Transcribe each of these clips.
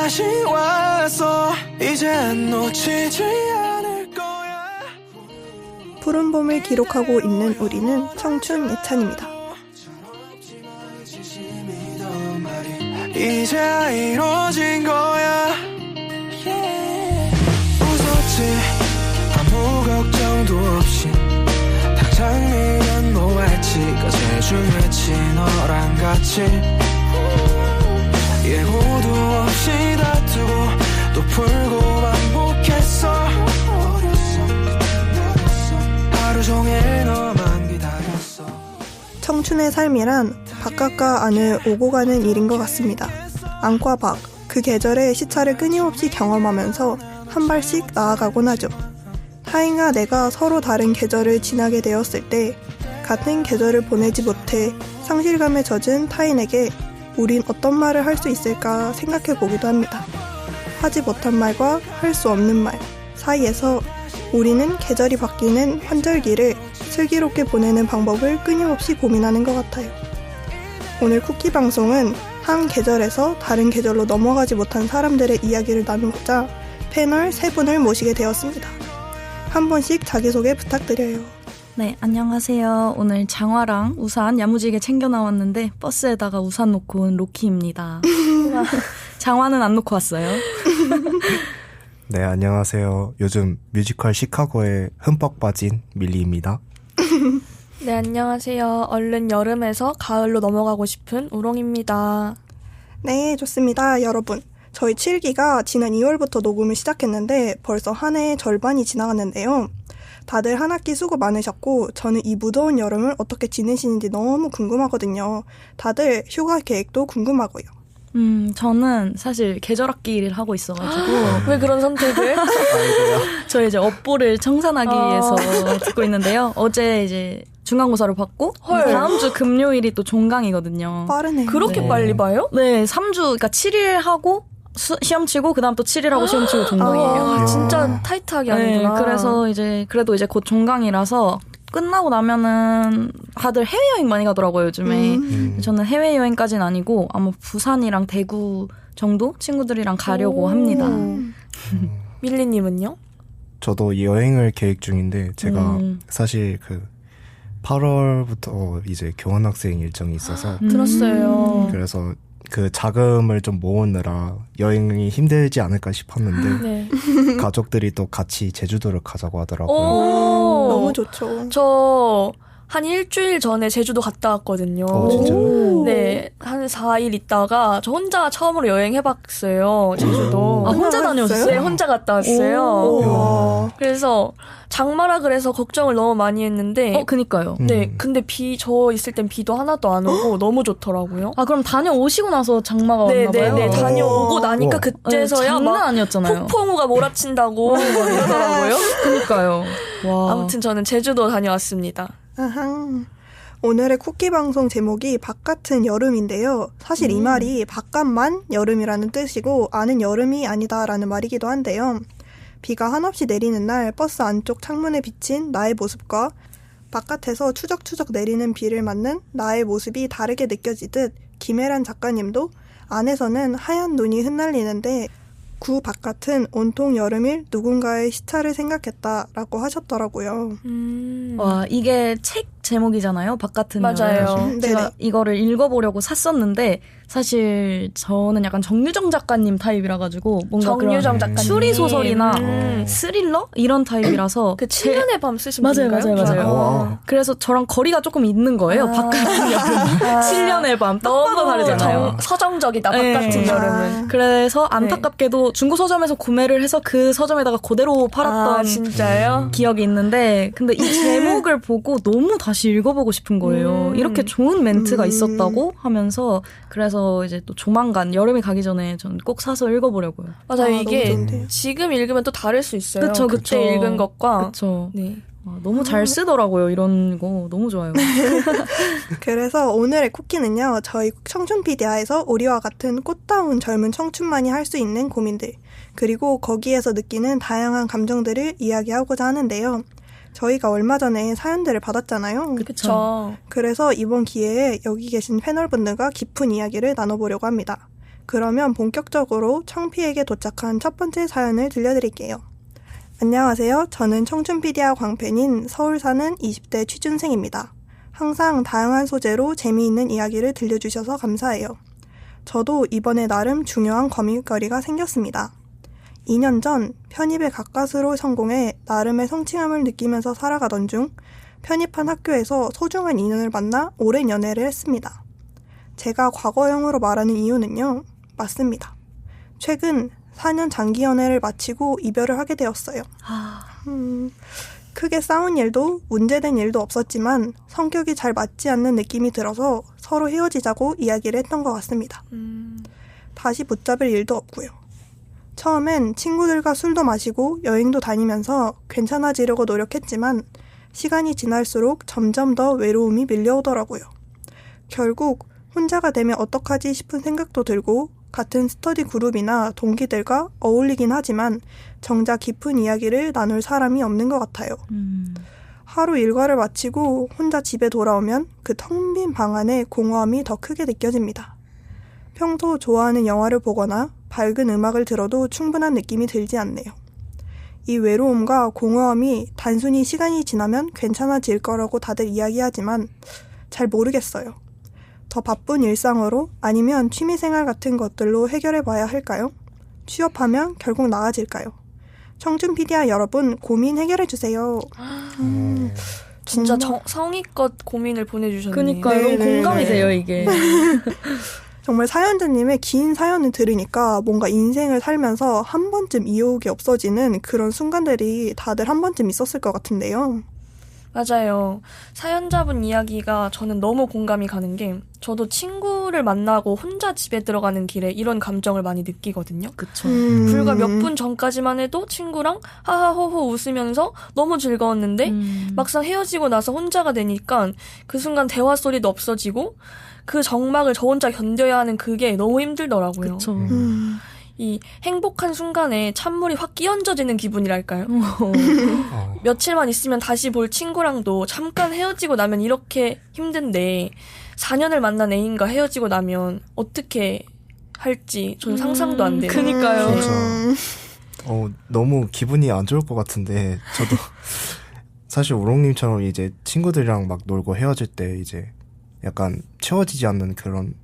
다시 왔어. 이제 놓치지 않을 거야. 푸른 봄을 기록하고 있는 우리는 청춘 예찬입니다. 이제 이루어진 거야. 웃었지 아무 걱정도 없이. 당장 미련 놓았지가 제일 중요했지. 너랑 같이 예고도 없이 다투고 또 풀고 반복했어. 하루 종일 너만 기다렸어. 청춘의 삶이란 바깥과 안을 오고 가는 일인 것 같습니다. 안과 밖, 그 계절의 시차를 끊임없이 경험하면서 한 발씩 나아가곤 하죠. 타인과 내가 서로 다른 계절을 지나게 되었을 때 같은 계절을 보내지 못해 상실감에 젖은 타인에게 우린 어떤 말을 할 수 있을까 생각해 보기도 합니다. 하지 못한 말과 할 수 없는 말 사이에서 우리는 계절이 바뀌는 환절기를 슬기롭게 보내는 방법을 끊임없이 고민하는 것 같아요. 오늘 쿠키 방송은 한 계절에서 다른 계절로 넘어가지 못한 사람들의 이야기를 나누고자 패널 3분을 모시게 되었습니다. 한 분씩 자기소개 부탁드려요. 네, 안녕하세요. 오늘 장화랑 우산 야무지게 챙겨 나왔는데 버스에다가 우산 놓고 온 로키입니다. 장화는 안 놓고 왔어요. 네, 안녕하세요. 요즘 뮤지컬 시카고에 흠뻑 빠진 밀리입니다. 네, 안녕하세요. 얼른 여름에서 가을로 넘어가고 싶은 우롱입니다. 네, 좋습니다. 여러분, 저희 7기가 지난 2월부터 녹음을 시작했는데 벌써 한 해의 절반이 지나갔는데요. 다들 한 학기 수고 많으셨고 저는 이 무더운 여름을 어떻게 지내시는지 너무 궁금하거든요. 다들 휴가 계획도 궁금하고요. 저는 사실 계절학기를 하고 있어가지고 왜 그런 선택을? 저 이제 업보를 청산하기 위해서 듣고 있는데요. 어제 이제 중간고사를 받고 다음 주 금요일이 또 종강이거든요. 빠르네. 그렇게 네. 빨리 봐요? 네, 3주, 그러니까 7일 하고 시험 치고 그다음 또 7일 하고 시험 치고 종강이에요. 아, 진짜 타이트하게 하는구나. 네, 그래서 이제 그래도 이제 곧 종강이라서 끝나고 나면은 다들 해외여행 많이 가더라고요, 요즘에. 저는 해외여행까지는 아니고 아마 부산이랑 대구 정도 친구들이랑 가려고 합니다. 밀리님은요? 저도 여행을 계획 중인데 제가 사실 그 8월부터 이제 교환학생 일정이 있어서 들었어요. 그래서 그 자금을 좀 모으느라 여행이 힘들지 않을까 싶었는데 네. 가족들이 또 같이 제주도를 가자고 하더라고요. 너무 좋죠. 저 한 일주일 전에 제주도 갔다 왔거든요. 진짜요? 네, 한 4일 있다가 저 혼자 처음으로 여행해봤어요. 제주도. 아, 혼자 다녀오셨어요? 네, 혼자 갔다 왔어요. 그래서 장마라 그래서 걱정을 너무 많이 했는데 그니까요. 네, 근데 저 있을 땐 비도 하나도 안 오고 너무 좋더라고요. 아, 그럼 다녀오시고 나서 장마가 왔나 봐요? 네, 다녀오고 나니까 우와. 그때서야 장난 막 아니었잖아요. 폭풍우가 몰아친다고 막 이러더라고요. 그니까요. 와. 아무튼 저는 제주도 다녀왔습니다. 아항. 오늘의 쿠키 방송 제목이 바깥은 여름인데요. 사실 이 말이 바깥만 여름이라는 뜻이고 안은 여름이 아니다라는 말이기도 한데요. 비가 한없이 내리는 날 버스 안쪽 창문에 비친 나의 모습과 바깥에서 추적추적 내리는 비를 맞는 나의 모습이 다르게 느껴지듯 김혜란 작가님도 안에서는 하얀 눈이 흩날리는데 구 바깥은 온통 여름일 누군가의 시차를 생각했다라고 하셨더라고요. 와, 이게 책 제목이잖아요. 바깥은 맞아요. 여름. 제가 네네. 이거를 읽어보려고 샀었는데 사실 저는 약간 정유정 작가님 타입이라 가지고 뭔가 정유정 그런 작가님. 추리 소설이나 스릴러 이런 타입이라서 그 7년의 밤 쓰신 맞아요, 분인가요? 맞아요. 와. 그래서 저랑 거리가 조금 있는 거예요. 바깥은 여름. 7년의 밤. 딱 봐도 다르잖아요. 서정적이다, 네. 바깥은 여름은. 그래서 안타깝게도 중고 서점에서 구매를 해서 그 서점에다가 그대로 팔았던 진짜요? 기억이 있는데 근데 이 제목을 보고 너무 다시 읽어보고 싶은 거예요. 이렇게 좋은 멘트가 있었다고 하면서 그래서 이제 또 조만간 여름이 가기 전에 저는 꼭 사서 읽어보려고요. 맞아요. 이게 너무 좋은데요. 지금 읽으면 또 다를 수 있어요. 그쵸, 그때 그쵸. 읽은 것과. 그렇죠. 네. 너무 잘 쓰더라고요. 이런 거 너무 좋아요. 그래서 오늘의 쿠키는요. 저희 청춘 PD아에서 우리와 같은 꽃다운 젊은 청춘만이 할 수 있는 고민들 그리고 거기에서 느끼는 다양한 감정들을 이야기하고자 하는데요. 저희가 얼마 전에 사연들을 받았잖아요. 그쵸. 그래서 이번 기회에 여기 계신 패널분들과 깊은 이야기를 나눠보려고 합니다. 그러면 본격적으로 청피에게 도착한 첫 번째 사연을 들려드릴게요. 안녕하세요. 저는 청춘피디아 광팬인 서울 사는 20대 취준생입니다. 항상 다양한 소재로 재미있는 이야기를 들려주셔서 감사해요. 저도 이번에 나름 중요한 고민거리가 생겼습니다. 2년 전 편입에 가까스로 성공해 나름의 성취감을 느끼면서 살아가던 중 편입한 학교에서 소중한 인연을 만나 오랜 연애를 했습니다. 제가 과거형으로 말하는 이유는요. 맞습니다. 최근 4년 장기 연애를 마치고 이별을 하게 되었어요. 크게 싸운 일도 문제된 일도 없었지만 성격이 잘 맞지 않는 느낌이 들어서 서로 헤어지자고 이야기를 했던 것 같습니다. 다시 붙잡을 일도 없고요. 처음엔 친구들과 술도 마시고 여행도 다니면서 괜찮아지려고 노력했지만 시간이 지날수록 점점 더 외로움이 밀려오더라고요. 결국 혼자가 되면 어떡하지 싶은 생각도 들고 같은 스터디 그룹이나 동기들과 어울리긴 하지만 정작 깊은 이야기를 나눌 사람이 없는 것 같아요. 하루 일과를 마치고 혼자 집에 돌아오면 그 텅 빈 방 안의 공허함이 더 크게 느껴집니다. 평소 좋아하는 영화를 보거나 밝은 음악을 들어도 충분한 느낌이 들지 않네요. 이 외로움과 공허함이 단순히 시간이 지나면 괜찮아질 거라고 다들 이야기하지만 잘 모르겠어요. 더 바쁜 일상으로 아니면 취미생활 같은 것들로 해결해봐야 할까요? 취업하면 결국 나아질까요? 청춘피디아 여러분 고민 해결해주세요. 진짜 성의껏 고민을 보내주셨네요. 그러니까요. 너무 공감이 돼요, 이게. 정말 사연자님의 긴 사연을 들으니까 뭔가 인생을 살면서 한 번쯤 이욕이 없어지는 그런 순간들이 다들 한 번쯤 있었을 것 같은데요. 맞아요. 사연자분 이야기가 저는 너무 공감이 가는 게 저도 친구를 만나고 혼자 집에 들어가는 길에 이런 감정을 많이 느끼거든요. 그쵸. 불과 몇 분 전까지만 해도 친구랑 하하호호 웃으면서 너무 즐거웠는데 막상 헤어지고 나서 혼자가 되니까 그 순간 대화 소리도 없어지고 그 정막을 저 혼자 견뎌야 하는 그게 너무 힘들더라고요. 그쵸. 이 행복한 순간에 찬물이 확 끼얹어지는 기분이랄까요? 며칠만 있으면 다시 볼 친구랑도 잠깐 헤어지고 나면 이렇게 힘든데 4년을 만난 애인과 헤어지고 나면 어떻게 할지 저는 상상도 안 돼요. 그니까요. 진짜. 너무 기분이 안 좋을 것 같은데 저도 사실 우롱님처럼 이제 친구들이랑 막 놀고 헤어질 때 이제 약간 채워지지 않는 그런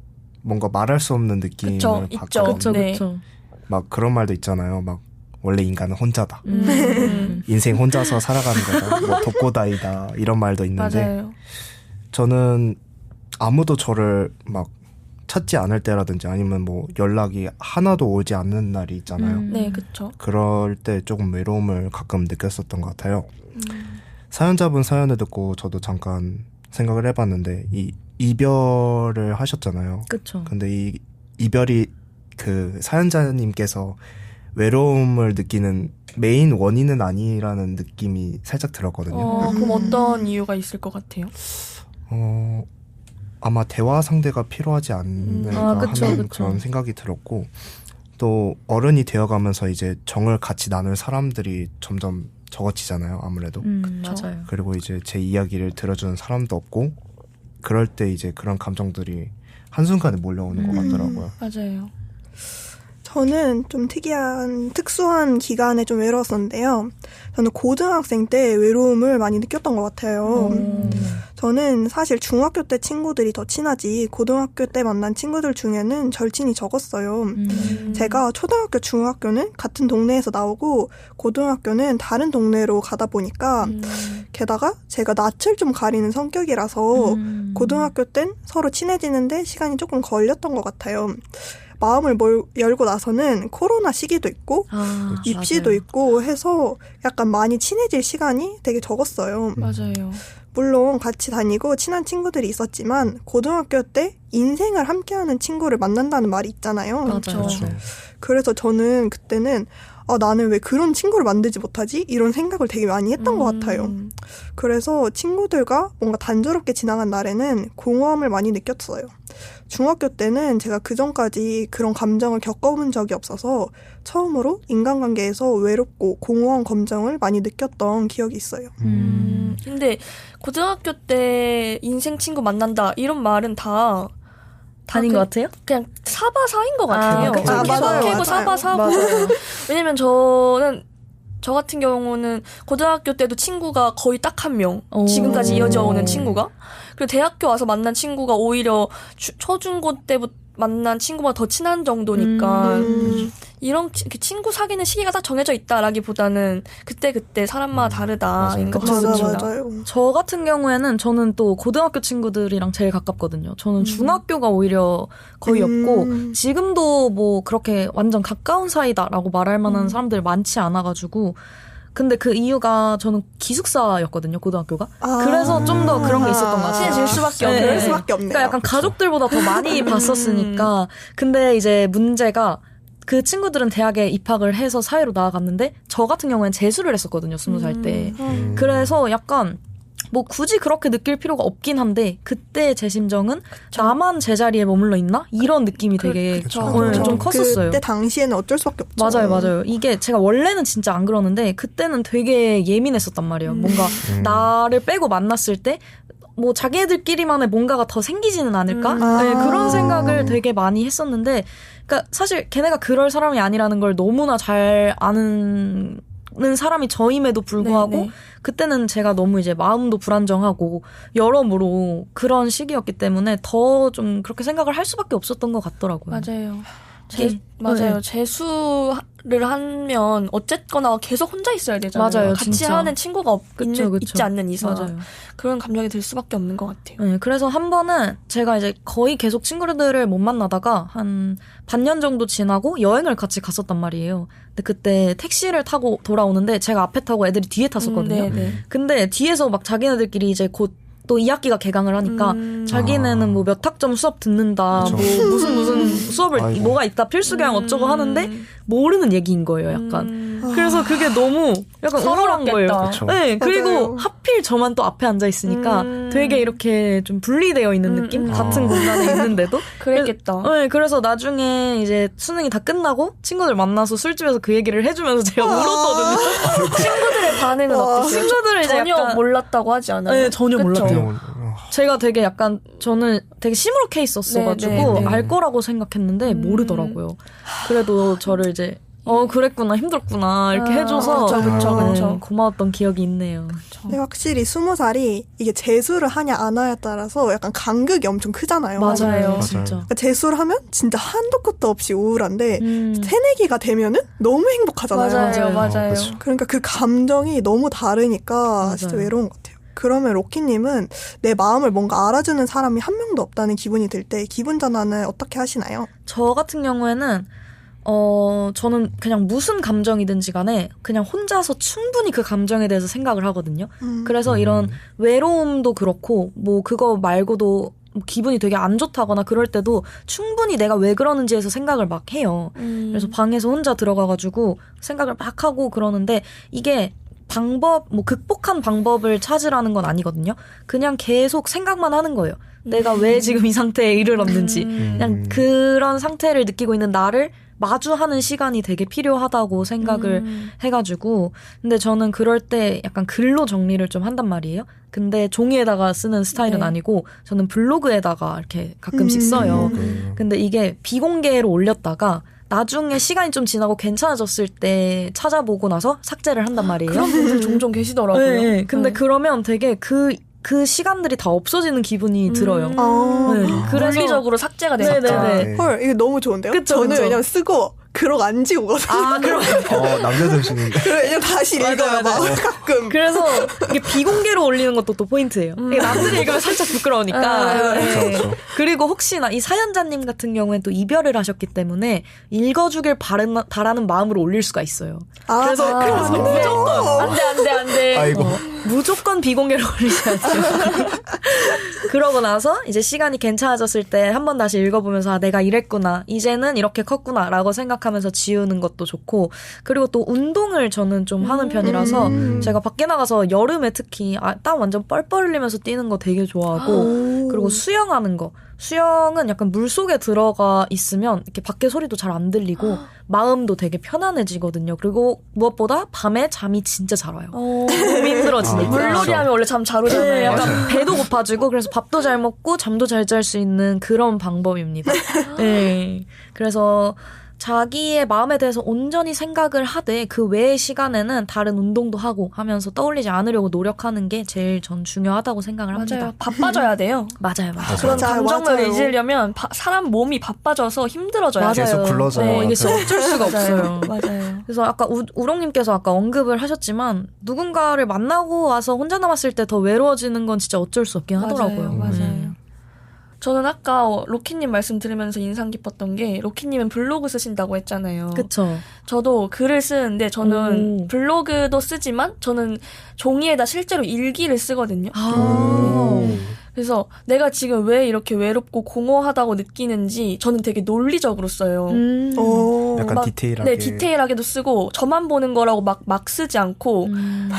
뭔가 말할 수 없는 느낌을 받거든요. 네. 막 그런 말도 있잖아요. 막 원래 인간은 혼자다. 인생 혼자서 살아가는 거다. 뭐 독고다이다. 이런 말도 있는데 맞아요. 저는 아무도 저를 막 찾지 않을 때라든지 아니면 뭐 연락이 하나도 오지 않는 날이 있잖아요. 네, 그렇죠. 그럴 때 조금 외로움을 가끔 느꼈었던 것 같아요. 사연자분 사연을 듣고 저도 잠깐 생각을 해봤는데 이 이별을 하셨잖아요. 그쵸. 근데 이 이별이 그 사연자님께서 외로움을 느끼는 메인 원인은 아니라는 느낌이 살짝 들었거든요. 그럼 어떤 이유가 있을 것 같아요? 아마 대화 상대가 필요하지 않을까 하는 그런 생각이 들었고 또 어른이 되어가면서 이제 정을 같이 나눌 사람들이 점점 적어지잖아요. 아무래도. 맞아요. 그리고 이제 제 이야기를 들어주는 사람도 없고 그럴 때 이제 그런 감정들이 한순간에 몰려오는 것 같더라고요. 맞아요. 저는 좀 특수한 기간에 좀 외로웠었는데요. 저는 고등학생 때 외로움을 많이 느꼈던 것 같아요. 저는 사실 중학교 때 친구들이 더 친하지 고등학교 때 만난 친구들 중에는 절친이 적었어요. 제가 초등학교, 중학교는 같은 동네에서 나오고 고등학교는 다른 동네로 가다 보니까 게다가 제가 낯을 좀 가리는 성격이라서 고등학교 땐 서로 친해지는데 시간이 조금 걸렸던 것 같아요. 마음을 열고 나서는 코로나 시기도 있고 입시도 맞아요. 있고 해서 약간 많이 친해질 시간이 되게 적었어요. 맞아요. 물론 같이 다니고 친한 친구들이 있었지만 고등학교 때 인생을 함께하는 친구를 만난다는 말이 있잖아요. 맞아요. 그렇죠. 그래서 저는 그때는 나는 왜 그런 친구를 만들지 못하지? 이런 생각을 되게 많이 했던 것 같아요. 그래서 친구들과 뭔가 단조롭게 지나간 날에는 공허함을 많이 느꼈어요. 중학교 때는 제가 그전까지 그런 감정을 겪어본 적이 없어서 처음으로 인간관계에서 외롭고 공허한 감정을 많이 느꼈던 기억이 있어요. 근데 고등학교 때 인생 친구 만난다 이런 말은 다 아닌 것 같아요? 그냥 사바사인 것 같아요. 그쵸, 그쵸. 맞아요, 캐고 맞아요. 사바사고. 맞아요. 왜냐면 저 같은 경우는 고등학교 때도 친구가 거의 딱 한 명. 지금까지 이어져 오는 친구가. 그리고 대학교 와서 만난 친구가 오히려 초중고 때부터 만난 친구보다 더 친한 정도니까 이런 친구 사귀는 시기가 딱 정해져 있다라기보다는 그때 사람마다 다르다인 것 같습니다. 맞아요. 저 같은 경우에는 저는 또 고등학교 친구들이랑 제일 가깝거든요. 저는 중학교가 오히려 거의 없고 지금도 뭐 그렇게 완전 가까운 사이다라고 말할 만한 사람들 많지 않아가지고 근데 그 이유가 저는 기숙사였거든요, 고등학교가. 그래서 좀 더 그런 게 있었던 것 같아요. 친해질 수밖에 없네. 그럴 수밖에 없네요. 그러니까 약간 가족들보다 더 많이 봤었으니까. 근데 이제 문제가 그 친구들은 대학에 입학을 해서 사회로 나아갔는데 저 같은 경우에는 재수를 했었거든요, 20살 때. 그래서 약간 뭐 굳이 그렇게 느낄 필요가 없긴 한데 그때 제 심정은 나만 제자리에 머물러 있나? 이런 느낌이 되게 좀 컸었어요. 그때 당시에는 어쩔 수밖에 없죠. 맞아요. 이게 제가 원래는 진짜 안 그러는데 그때는 되게 예민했었단 말이에요. 뭔가 나를 빼고 만났을 때 뭐 자기네들끼리만의 뭔가가 더 생기지는 않을까? 네, 그런 생각을 되게 많이 했었는데 그러니까 사실 걔네가 그럴 사람이 아니라는 걸 너무나 잘 아는 사람이 저임에도 불구하고 네네. 그때는 제가 너무 이제 마음도 불안정하고 여러모로 그런 시기였기 때문에 더 좀 그렇게 생각을 할 수밖에 없었던 것 같더라고요. 맞아요. 네. 재수를 하면 어쨌거나 계속 혼자 있어야 되잖아요. 맞아요, 같이 진짜. 하는 친구가 그쵸. 있지 않는 이상. 맞아요. 그런 감정이 들 수밖에 없는 것 같아요. 네, 그래서 한 번은 제가 이제 거의 계속 친구들을 못 만나다가 한 반년 정도 지나고 여행을 같이 갔었단 말이에요. 근데 그때 택시를 타고 돌아오는데 제가 앞에 타고 애들이 뒤에 탔었거든요. 근데 뒤에서 막 자기네들끼리 이제 곧 또 2학기가 개강을 하니까 자기네는 뭐 몇 학점 수업 듣는다, 그쵸. 뭐 무슨 수업을 아이고. 뭐가 있다, 필수교양 어쩌고 하는데 모르는 얘기인 거예요, 약간. 그래서 그게 너무 약간 우울한 거예요. 그쵸. 네, 그리고 맞아요. 하필 저만 또 앞에 앉아 있으니까 되게 이렇게 좀 분리되어 있는 느낌? 같은 공간에 있는데도. 그랬겠다. 네, 그래서 나중에 이제 수능이 다 끝나고 친구들 만나서 술집에서 그 얘기를 해주면서 제가 울었거든요. 친구들의 반응은 어땠어요? 친구들은 이제 전혀 약간 몰랐다고 하지 않아요? 네, 전혀 그쵸? 몰랐대요. 그냥, 제가 되게 약간 저는 되게 시무룩해 있었어가지고 네. 알 거라고 생각했는데 모르더라고요. 그래도 저를 이제 그랬구나, 힘들었구나 이렇게 해줘서 그쵸. 고마웠던 기억이 있네요. 근데 확실히 20살이 이게 재수를 하냐 안 하냐에 따라서 약간 간극이 엄청 크잖아요. 맞아요. 진짜. 그러니까 재수를 하면 진짜 한도 끝도 없이 우울한데 음. 새내기가 되면은 너무 행복하잖아요. 맞아요. 그쵸. 그러니까 그 감정이 너무 다르니까 진짜 맞아요. 외로운 것 같아요. 그러면 로키님은 내 마음을 뭔가 알아주는 사람이 한 명도 없다는 기분이 들 때 기분 전환을 어떻게 하시나요? 저 같은 경우에는 저는 그냥 무슨 감정이든지 간에 그냥 혼자서 충분히 그 감정에 대해서 생각을 하거든요. 그래서 이런 외로움도 그렇고 뭐 그거 말고도 기분이 되게 안 좋다거나 그럴 때도 충분히 내가 왜 그러는지에서 생각을 막 해요. 그래서 방에서 혼자 들어가가지고 생각을 막 하고 그러는데 이게 극복한 방법을 찾으라는 건 아니거든요. 그냥 계속 생각만 하는 거예요. 내가 왜 지금 이 상태에 이르렀는지. 그냥 그런 상태를 느끼고 있는 나를 마주하는 시간이 되게 필요하다고 생각을 해가지고. 근데 저는 그럴 때 약간 글로 정리를 좀 한단 말이에요. 근데 종이에다가 쓰는 스타일은 아니고 저는 블로그에다가 이렇게 가끔씩 써요. 근데 이게 비공개로 올렸다가 나중에 시간이 좀 지나고 괜찮아졌을 때 찾아보고 나서 삭제를 한단 말이에요. 그런 분들 종종 계시더라고요. 네, 근데 그러면 되게 그 시간들이 다 없어지는 기분이 들어요. 네, 그래서 물리적으로 삭제가 되었죠. 네네네. 헐, 이게 너무 좋은데요? 그쵸, 저는 그쵸. 왜냐면 쓰고 그러고 안 지우거든요. 그럼 남겨두시는데. 왜냐면 다시 읽어요, 막 가끔. 그래서 이게 비공개로 올리는 것도 또 포인트예요. 이게 남들이 읽으면 살짝 부끄러우니까. 네. 그쵸. 그리고 혹시나 이 사연자님 같은 경우엔 또 이별을 하셨기 때문에 읽어주길 바라는 마음으로 올릴 수가 있어요. 그래서 무조건 안 돼. 아이고. 무조건 비공개로 올리셔야죠. 그러고 나서 이제 시간이 괜찮아졌을 때 한 번 다시 읽어보면서 내가 이랬구나, 이제는 이렇게 컸구나 라고 생각하면서 지우는 것도 좋고, 그리고 또 운동을 저는 좀 하는 편이라서 제가 밖에 나가서 여름에 특히 땀 완전 뻘뻘 흘리면서 뛰는 거 되게 좋아하고, 그리고 수영하는 거. 수영은 약간 물속에 들어가 있으면 이렇게 밖에 소리도 잘 안 들리고 마음도 되게 편안해지거든요. 그리고 무엇보다 밤에 잠이 진짜 잘 와요. 너무 힘들어지니까. 물놀이 하면 원래 잠 잘 오잖아요. 네, 약간 배도 고파지고 그래서 밥도 잘 먹고 잠도 잘 잘 수 있는 그런 방법입니다. 네. 그래서 자기의 마음에 대해서 온전히 생각을 하되 그 외의 시간에는 다른 운동도 하고 하면서 떠올리지 않으려고 노력하는 게 제일 전 중요하다고 생각을 합니다. 맞아요. 바빠져야 돼요. 맞아요. 그런 맞아요. 감정을 맞아요. 잊으려면 사람 몸이 바빠져서 힘들어져요. 계속 굴러져요. 네, 이게 진짜 어쩔 수가 맞아요. 없어요. 맞아요. 그래서 아까 우롱님께서 아까 언급을 하셨지만 누군가를 만나고 와서 혼자 남았을 때 더 외로워지는 건 진짜 어쩔 수 없긴 하더라고요. 맞아요. 저는 아까 로키님 말씀 들으면서 인상 깊었던 게 로키님은 블로그 쓰신다고 했잖아요. 그쵸. 저도 글을 쓰는데 저는 블로그도 쓰지만 저는 종이에다 실제로 일기를 쓰거든요. 그래서 내가 지금 왜 이렇게 외롭고 공허하다고 느끼는지 저는 되게 논리적으로 써요. 약간 막, 디테일하게. 네, 디테일하게도 쓰고 저만 보는 거라고 막 쓰지 않고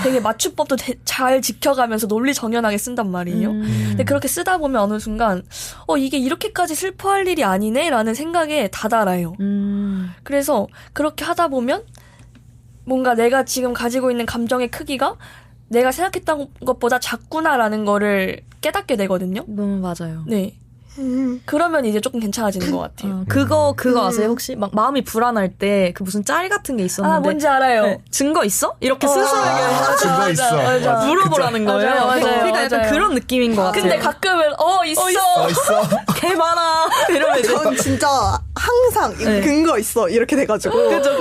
되게 맞춤법도 잘 지켜가면서 논리 정연하게 쓴단 말이에요. 근데 그렇게 쓰다 보면 어느 순간 이게 이렇게까지 슬퍼할 일이 아니네 라는 생각에 다다라요. 그래서 그렇게 하다 보면 뭔가 내가 지금 가지고 있는 감정의 크기가 내가 생각했던 것보다 작구나라는 거를 깨닫게 되거든요. 너무 맞아요. 네. 그러면 이제 조금 괜찮아지는 것 같아요. 그거 아세요 혹시? 막 마음이 불안할 때 그 무슨 짤 같은 게 있었는데. 뭔지 알아요. 네, 증거 있어? 이렇게 스스로에게 증거 있어. 맞아. 물어보라는 거예요. 맞아요. 그러니까 약간 맞아요. 그런 느낌인 것 같아요. 근데 가끔은 있어. 개 많아. 이러면 이제 전 진짜 항상 네. 근거 있어 이렇게 돼가지고 그죠.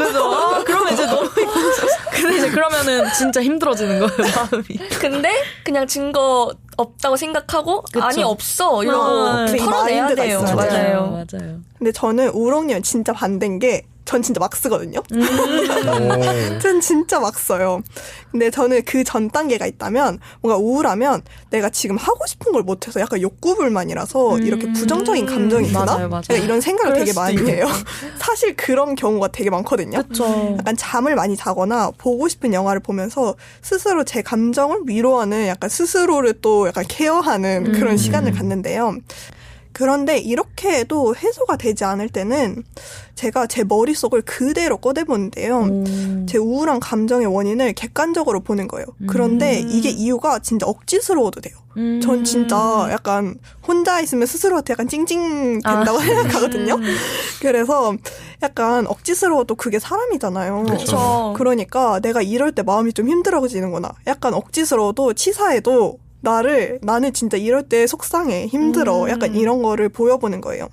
그러면 이제 너무 근데 이제 그러면은 진짜 힘들어지는 거예요 마음이. 근데 그냥 증거 없다고 생각하고 그쵸. 아니 없어 이러고 그 털어내야 마인드가 돼요. 있어요. 맞아요. 근데 저는 우롱님은 진짜 반대인 게 전 진짜 막 쓰거든요. 전 진짜 막 써요. 근데 저는 그 전 단계가 있다면 뭔가 우울하면 내가 지금 하고 싶은 걸 못해서 약간 욕구불만이라서 이렇게 부정적인 감정이 드나? 맞아요. 약간 이런 생각을 그럴 되게 수도 많이 해요. 사실 그런 경우가 되게 많거든요. 그쵸. 약간 잠을 많이 자거나 보고 싶은 영화를 보면서 스스로 제 감정을 위로하는 약간 스스로를 또 약간 케어하는 그런 시간을 갖는데요. 그런데 이렇게 해도 해소가 되지 않을 때는 제가 제 머릿속을 그대로 꺼내보는데요. 제 우울한 감정의 원인을 객관적으로 보는 거예요. 그런데 이게 이유가 진짜 억지스러워도 돼요. 전 진짜 약간 혼자 있으면 스스로한테 약간 찡찡 된다고 생각하거든요. 그래서 약간 억지스러워도 그게 사람이잖아요. 그렇죠. 그러니까 내가 이럴 때 마음이 좀 힘들어지는구나. 약간 억지스러워도 치사해도 나는 진짜 이럴 때 속상해, 힘들어. 약간 이런 거를 보여보는 거예요.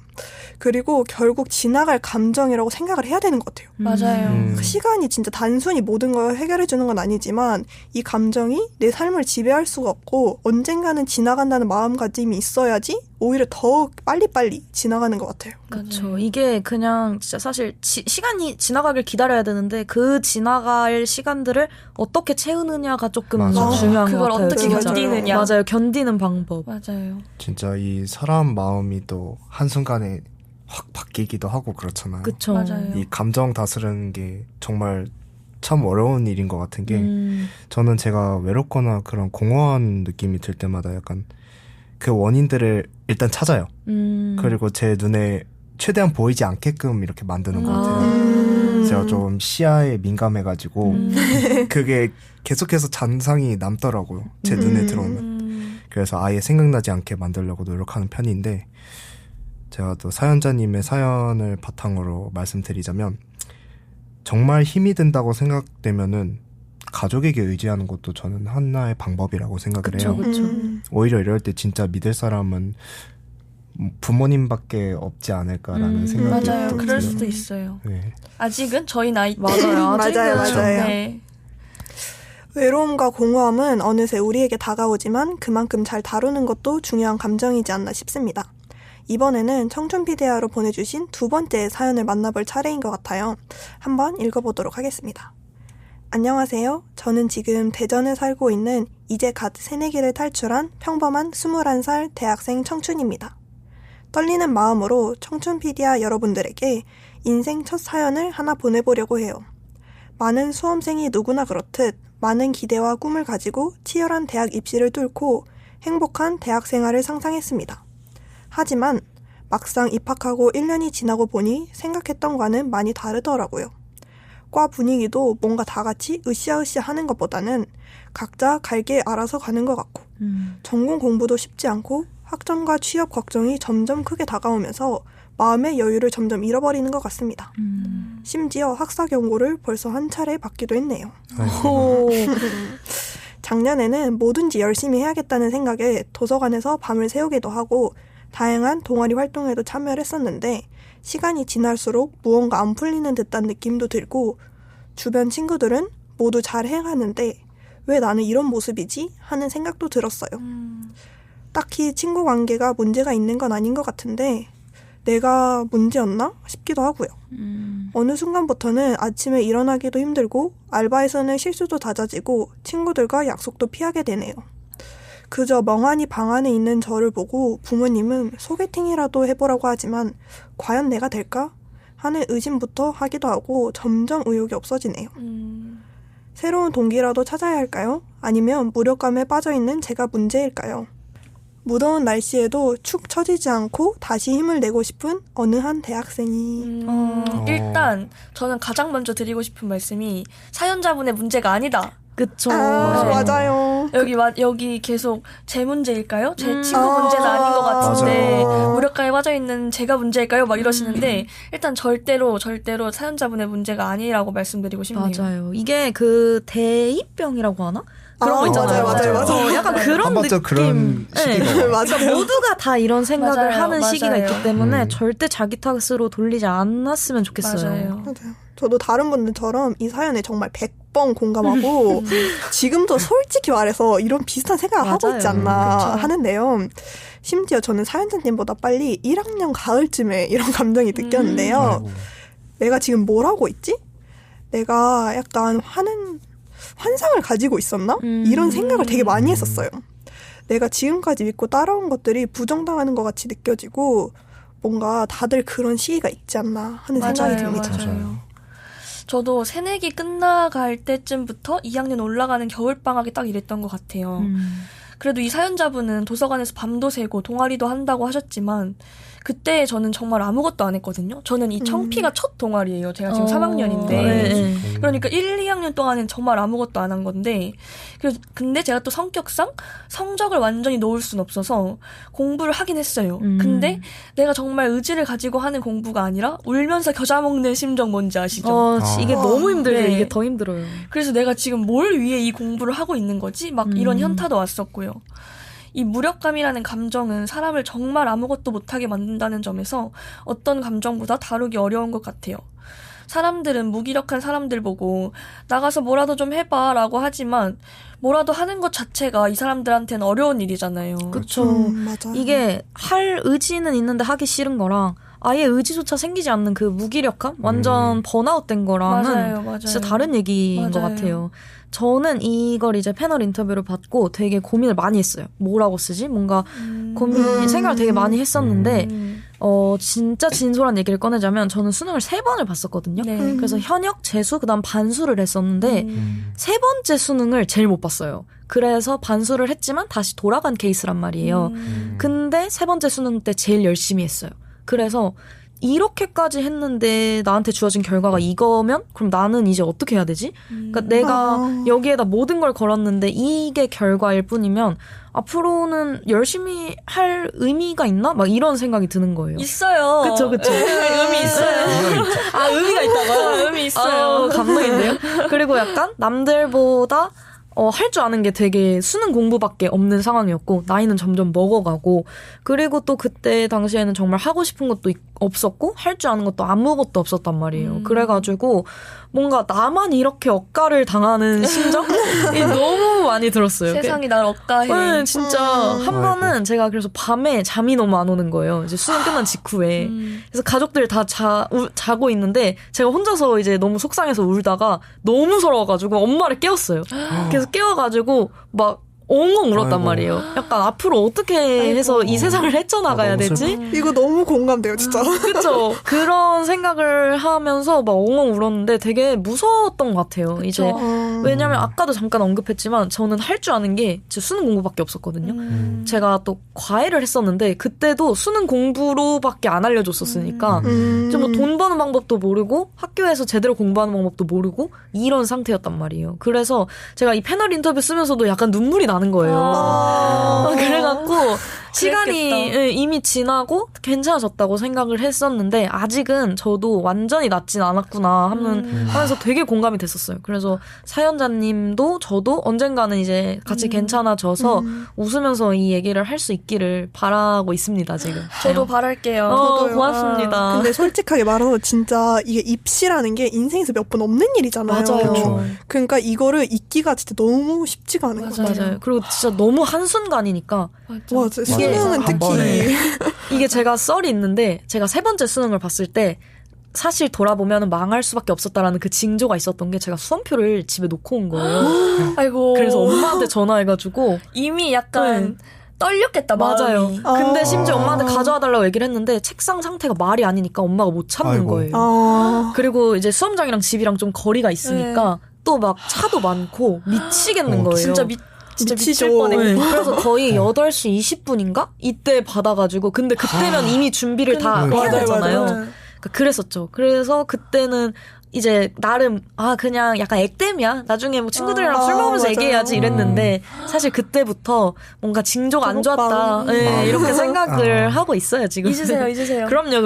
그리고 결국 지나갈 감정이라고 생각을 해야 되는 것 같아요. 맞아요. 시간이 진짜 단순히 모든 걸 해결해 주는 건 아니지만 이 감정이 내 삶을 지배할 수가 없고 언젠가는 지나간다는 마음가짐이 있어야지 오히려 더 빨리빨리 지나가는 것 같아요. 그렇죠. 이게 그냥 진짜 사실 시간이 지나가길 기다려야 되는데 그 지나갈 시간들을 어떻게 채우느냐가 조금 맞아. 더 중요한 것 그걸 같아요. 어떻게 진짜. 견디느냐. 맞아요. 견디는 방법. 맞아요. 진짜 이 사람 마음이 또 한순간에 확 바뀌기도 하고 그렇잖아요. 그쵸. 맞아요. 이 감정 다스리는 게 정말 참 어려운 일인 것 같은 게 저는 제가 외롭거나 그런 공허한 느낌이 들 때마다 약간 그 원인들을 일단 찾아요. 그리고 제 눈에 최대한 보이지 않게끔 이렇게 만드는 것 같아요. 제가 좀 시야에 민감해가지고 그게 계속해서 잔상이 남더라고요. 제 눈에 들어오면. 그래서 아예 생각나지 않게 만들려고 노력하는 편인데 제가 또 사연자님의 사연을 바탕으로 말씀드리자면 정말 힘이 든다고 생각되면은 가족에게 의지하는 것도 저는 하나의 방법이라고 생각을 해요. 그쵸. 오히려 이럴 때 진짜 믿을 사람은 부모님밖에 없지 않을까라는 생각이 맞아요. 또 그럴 들어요. 수도 있어요. 네. 아직은 저희 나이 때. 맞아요. 맞아요. 네. 외로움과 공허함은 어느새 우리에게 다가오지만 그만큼 잘 다루는 것도 중요한 감정이지 않나 싶습니다. 이번에는 청춘피디아로 보내주신 두 번째 사연을 만나볼 차례인 것 같아요. 한번 읽어보도록 하겠습니다. 안녕하세요. 저는 지금 대전에 살고 있는 이제 갓 새내기를 탈출한 평범한 21살 대학생 청춘입니다. 떨리는 마음으로 청춘피디아 여러분들에게 인생 첫 사연을 하나 보내보려고 해요. 많은 수험생이 누구나 그렇듯 많은 기대와 꿈을 가지고 치열한 대학 입시를 뚫고 행복한 대학 생활을 상상했습니다. 하지만 막상 입학하고 1년이 지나고 보니 생각했던 거와는 많이 다르더라고요. 과 분위기도 뭔가 다 같이 으쌰으쌰 하는 것보다는 각자 갈 길 알아서 가는 것 같고 전공 공부도 쉽지 않고 학점과 취업 걱정이 점점 크게 다가오면서 마음의 여유를 점점 잃어버리는 것 같습니다. 심지어 학사 경고를 벌써 한 차례 받기도 했네요. 작년에는 뭐든지 열심히 해야겠다는 생각에 도서관에서 밤을 새우기도 하고 다양한 동아리 활동에도 참여를 했었는데 시간이 지날수록 무언가 안 풀리는 듯한 느낌도 들고 주변 친구들은 모두 잘 해가는데 왜 나는 이런 모습이지? 하는 생각도 들었어요. 딱히 친구 관계가 문제가 있는 건 아닌 것 같은데 내가 문제였나? 싶기도 하고요. 어느 순간부터는 아침에 일어나기도 힘들고 알바에서는 실수도 잦아지고 친구들과 약속도 피하게 되네요. 그저 멍하니 방 안에 있는 저를 보고 부모님은 소개팅이라도 해보라고 하지만 과연 내가 될까? 하는 의심부터 하기도 하고 점점 의욕이 없어지네요. 새로운 동기라도 찾아야 할까요? 아니면 무력감에 빠져있는 제가 문제일까요? 무더운 날씨에도 축 처지지 않고 다시 힘을 내고 싶은 어느 한 대학생이 일단 저는 가장 먼저 드리고 싶은 말씀이 사연자분의 문제가 아니다. 그쵸. 맞아요. 여기 계속 제 문제일까요? 제 친구 문제는 아닌 것 같은데 무력감에 빠져있는 제가 문제일까요? 막 이러시는데 일단 절대로 사연자분의 문제가 아니라고 말씀드리고 싶네요. 맞아요. 이게 그 대입병이라고 하나? 그런 거 있잖아요. 맞아요. 약간 그런 느낌. 그런 시기가 네. 그러니까 모두가 다 이런 생각을 하는 시기가 맞아요. 있기 때문에 절대 자기 탓으로 돌리지 않았으면 좋겠어요. 맞아요. 저도 다른 분들처럼 이 사연에 정말 100번 공감하고 지금도 솔직히 말해서 이런 비슷한 생각을 하고 있지 않나 하는데요. 심지어 저는 사연자님보다 빨리 1학년 가을쯤에 이런 감정이 느꼈는데요. 내가 지금 뭘 하고 있지? 내가 약간 환상을 가지고 있었나? 이런 생각을 되게 많이 했었어요. 내가 지금까지 믿고 따라온 것들이 부정당하는 것 같이 느껴지고 뭔가 다들 그런 시기가 있지 않나 하는 생각이 듭니다. 맞아요. 저도 새내기 끝나갈 때쯤부터 2학년 올라가는 겨울방학이 딱 이랬던 것 같아요. 그래도 이 사연자분은 도서관에서 밤도 새고 동아리도 한다고 하셨지만 그때 저는 정말 아무것도 안 했거든요. 저는 이 청피가 첫 동아리예요. 제가 지금 3학년인데. 그러니까 1, 2학년 동안은 정말 아무것도 안 한 건데 근데 제가 또 성격상 성적을 완전히 놓을 순 없어서 공부를 하긴 했어요. 근데 내가 정말 의지를 가지고 하는 공부가 아니라 울면서 겨자 먹는 심정 뭔지 아시죠? 이게 너무 힘들죠. 네. 이게 더 힘들어요. 그래서 내가 지금 뭘 위해 이 공부를 하고 있는 거지? 막 이런 현타도 왔었고요. 이 무력감이라는 감정은 사람을 정말 아무것도 못하게 만든다는 점에서 어떤 감정보다 다루기 어려운 것 같아요. 사람들은 무기력한 사람들 보고 나가서 뭐라도 좀 해봐 라고 하지만 뭐라도 하는 것 자체가 이 사람들한테는 어려운 일이잖아요. 그쵸. 맞아. 이게 할 의지는 있는데 하기 싫은 거랑 아예 의지조차 생기지 않는 그 무기력함? 완전 번아웃 된 거랑은 맞아요. 진짜 다른 얘기인 것 같아요. 저는 이걸 이제 패널 인터뷰를 받고 되게 고민을 많이 했어요. 뭐라고 쓰지? 뭔가 생각을 되게 많이 했었는데 진짜 진솔한 얘기를 꺼내자면 저는 수능을 3번을 봤었거든요. 네. 그래서 현역, 재수, 그다음 반수를 했었는데 3번째 수능을 제일 못 봤어요. 그래서 반수를 했지만 다시 돌아간 케이스란 말이에요. 근데 3번째 수능 때 제일 열심히 했어요. 그래서 이렇게까지 했는데 나한테 주어진 결과가 이거면 그럼 나는 이제 어떻게 해야 되지? 그러니까 내가 여기에다 모든 걸 걸었는데 이게 결과일 뿐이면 앞으로는 열심히 할 의미가 있나? 막 이런 생각이 드는 거예요. 있어요. 그쵸. 의미 있어요. 의미가 있다고요? 의미 있어요. 감동인데요? 그리고 약간 남들보다 할 줄 아는 게 되게 수능 공부밖에 없는 상황이었고 나이는 점점 먹어가고 그리고 또 그때 당시에는 정말 하고 싶은 것도 없었고 할 줄 아는 것도 아무것도 없었단 말이에요. 그래가지고 뭔가 나만 이렇게 억가를 당하는 심정이 너무 많이 들었어요. 세상이 날 억가해. 네, 진짜 한 번은 제가 그래서 밤에 잠이 너무 안 오는 거예요. 이제 수능 끝난 직후에. 그래서 가족들 다 자고 있는데 제가 혼자서 이제 너무 속상해서 울다가 너무 서러워가지고 엄마를 깨웠어요. 그래서 깨워가지고 막 엉엉 울었단 아이고. 말이에요. 약간 앞으로 어떻게 해서 이 세상을 헤쳐나가야 너무 되지? 이거 너무 공감돼요, 진짜. 그쵸. 그런 생각을 하면서 막 엉엉 울었는데 되게 무서웠던 것 같아요. 이제 왜냐면 아까도 잠깐 언급했지만 저는 할 줄 아는 게 제 수능 공부밖에 없었거든요. 제가 또 과외를 했었는데 그때도 수능 공부로밖에 안 알려줬었으니까 이제 뭐 돈 버는 방법도 모르고 학교에서 제대로 공부하는 방법도 모르고 이런 상태였단 말이에요. 그래서 제가 이 패널 인터뷰 쓰면서도 약간 눈물이 나는 거예요. 그래갖고 시간이 이미 지나고 괜찮아졌다고 생각을 했었는데 아직은 저도 완전히 낫진 않았구나 하면서 되게 공감이 됐었어요. 그래서 사연자님도 저도 언젠가는 이제 같이 괜찮아져서 웃으면서 이 얘기를 할 수 있기를 바라고 있습니다, 지금. 저도 바랄게요. 저도요. 고맙습니다. 근데 솔직하게 말해서 진짜 이게 입시라는 게 인생에서 몇 번 없는 일이잖아요. 맞아요. 그쵸. 그러니까 이거를 잊기가 진짜 너무 쉽지가 않은 것 같아요. 맞아요. 그리고 진짜 너무 한순간이니까 와, 수능은 한 특히 번에. 이게 제가 썰이 있는데 제가 3번째 수능을 봤을 때 사실 돌아보면 망할 수밖에 없었다라는 그 징조가 있었던 게 제가 수험표를 집에 놓고 온 거예요. 아이고. 그래서 엄마한테 전화해가지고 이미 약간 떨렸겠다, 맞아요. 마음이. 근데 심지어 엄마한테 가져와 달라고 얘기를 했는데 책상 상태가 말이 아니니까 엄마가 못 참는 아이고. 거예요. 그리고 이제 수험장이랑 집이랑 좀 거리가 있으니까 또 막 차도 많고 미치겠는 거예요. 진짜 진짜 미치죠. 미칠 뻔해. 그래서 거의 8시 20분인가? 이때 받아가지고 근데 그때면 이미 준비를 다 해야 맞아요, 되잖아요. 맞아요. 그러니까 그랬었죠. 그래서 그때는 이제 나름 그냥 약간 액땜이야. 나중에 뭐 친구들이랑 술 먹으면서 맞아요. 얘기해야지 이랬는데 사실 그때부터 뭔가 징조가 안 좋았다. 네, 이렇게 생각을 하고 있어요 지금. 잊으세요. 그럼요.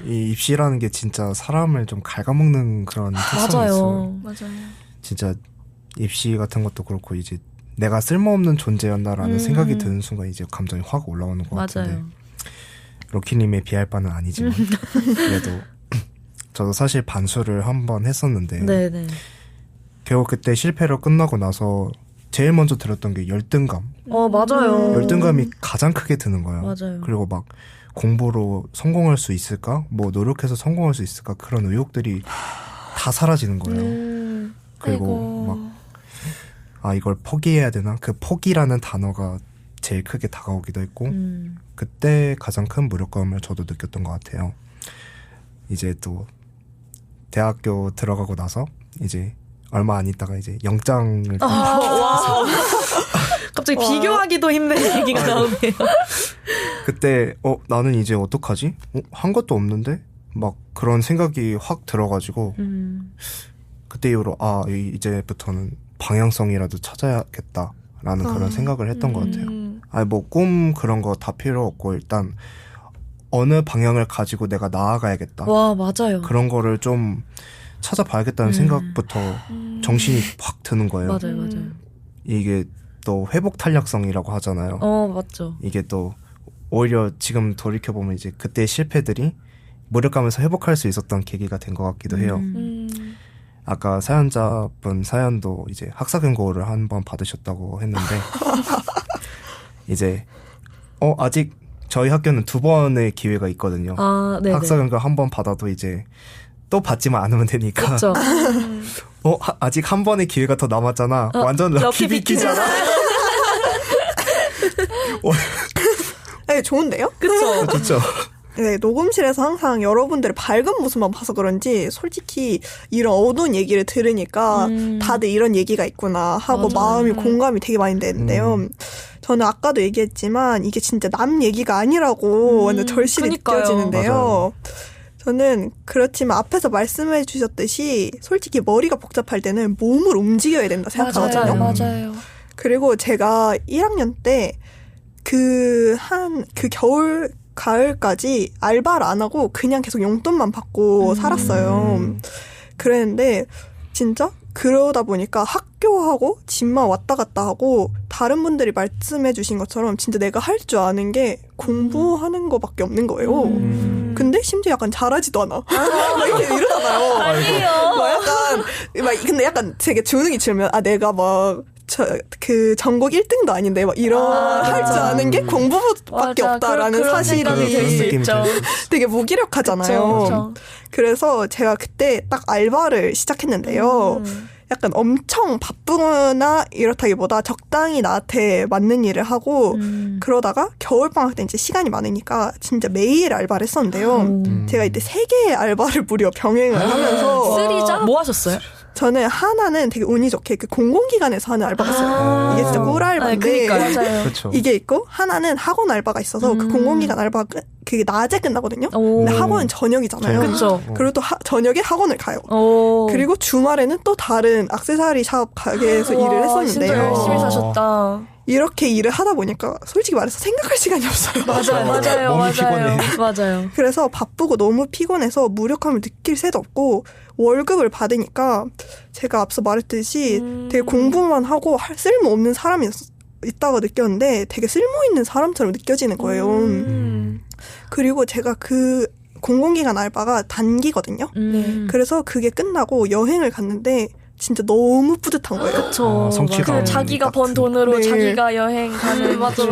이 입시라는 게 진짜 사람을 좀 갉아먹는 그런 특성이 있어요. 맞아요. 진짜 입시 같은 것도 그렇고 이제 내가 쓸모없는 존재였나라는 생각이 드는 순간 이제 감정이 확 올라오는 것 같은데 맞아요. 로키님에 비할 바는 아니지만 그래도 저도 사실 반수를 한번 했었는데 네네. 결국 그때 실패로 끝나고 나서 제일 먼저 들었던 게 열등감. 맞아요. 열등감이 가장 크게 드는 거예요. 맞아요. 그리고 막 공부로 성공할 수 있을까? 뭐 노력해서 성공할 수 있을까? 그런 의욕들이 다 사라지는 거예요. 그리고 막 이걸 포기해야 되나? 그 포기라는 단어가 제일 크게 다가오기도 했고 그때 가장 큰 무력감을 저도 느꼈던 것 같아요. 이제 또 대학교 들어가고 나서 이제 얼마 안 있다가 이제 영장을 갑자기 비교하기도 힘든 얘기가 나오네요. 그때 나는 이제 어떡하지? 한 것도 없는데? 막 그런 생각이 확 들어가지고 그때 이후로 이제부터는 방향성이라도 찾아야겠다라는 그런 생각을 했던 것 같아요. 뭐 꿈 그런 거 다 필요 없고 일단 어느 방향을 가지고 내가 나아가야겠다. 와, 맞아요. 그런 거를 좀 찾아봐야겠다는 생각부터 정신이 확 드는 거예요. 맞아요. 이게 또 회복 탄력성이라고 하잖아요. 맞죠. 이게 또 오히려 지금 돌이켜보면 이제 그때 실패들이 무력감에서 회복할 수 있었던 계기가 된 것 같기도 해요. 아까 사연자분 사연도 이제 학사경고를 한번 받으셨다고 했는데 이제 아직 저희 학교는 2번의 기회가 있거든요. 네네. 학사경고 한 번 받아도 이제 또 받지만 않으면 되니까. 그렇죠. 아직 한 번의 기회가 더 남았잖아. 완전 럭키비키잖아. 네, 좋은데요? 그쵸. 좋죠. 네, 녹음실에서 항상 여러분들의 밝은 모습만 봐서 그런지 솔직히 이런 어두운 얘기를 들으니까 다들 이런 얘기가 있구나 하고 마음이 공감이 되게 많이 되는데요. 저는 아까도 얘기했지만 이게 진짜 남 얘기가 아니라고 완전 절실히 그러니까요. 느껴지는데요. 맞아요. 저는 그렇지만 앞에서 말씀해 주셨듯이 솔직히 머리가 복잡할 때는 몸을 움직여야 된다 생각하거든요. 맞아요. 그리고 제가 1학년 때 가을까지 알바를 안 하고 그냥 계속 용돈만 받고 살았어요. 그랬는데 진짜 그러다 보니까 학교하고 집만 왔다 갔다 하고 다른 분들이 말씀해 주신 것처럼 진짜 내가 할 줄 아는 게 공부하는 거밖에 없는 거예요. 근데 심지어 약간 잘하지도 않아. 막 이렇게 이러잖아요. 아니에요. 근데 약간 되게 주눅이 들면 내가 막 그 전국 1등도 아닌데 막 이런 할 줄 아는 게 공부밖에 없다라는 그런 사실이 생각이 있죠. 되게 무기력하잖아요. 그쵸. 그래서 제가 그때 딱 알바를 시작했는데요. 약간 엄청 바쁘거나 이렇다기보다 적당히 나한테 맞는 일을 하고 그러다가 겨울방학 때 이제 시간이 많으니까 진짜 매일 알바를 했었는데요. 제가 이때 3개의 알바를 무려 병행을 하면서 쓰리자? 뭐 하셨어요? 저는 하나는 되게 운이 좋게 그 공공기관에서 하는 알바가 있어요. 이게 진짜 꿀알바인데 맞아요. 그렇죠. 이게 있고 하나는 학원 알바가 있어서 그 공공기관 알바 그게 낮에 끝나거든요. 근데 학원은 저녁이잖아요. 그쵸. 그리고 또 저녁에 학원을 가요. 오. 그리고 주말에는 또 다른 액세서리 샵 가게에서 일을 했었는데요. 진짜 열심히 사셨다. 이렇게 일을 하다 보니까 솔직히 말해서 생각할 시간이 없어요. 맞아요. 너무 피곤해. 맞아요. 그래서 바쁘고 너무 피곤해서 무력함을 느낄 새도 없고 월급을 받으니까 제가 앞서 말했듯이 되게 공부만 하고 쓸모없는 사람이 있다고 느꼈는데 되게 쓸모있는 사람처럼 느껴지는 거예요. 그리고 제가 그 공공기관 알바가 단기거든요. 그래서 그게 끝나고 여행을 갔는데 진짜 너무 뿌듯한 거예요. 그쵸. 성취감. 자기가 번 돈으로 네. 자기가 여행 가는 맞아.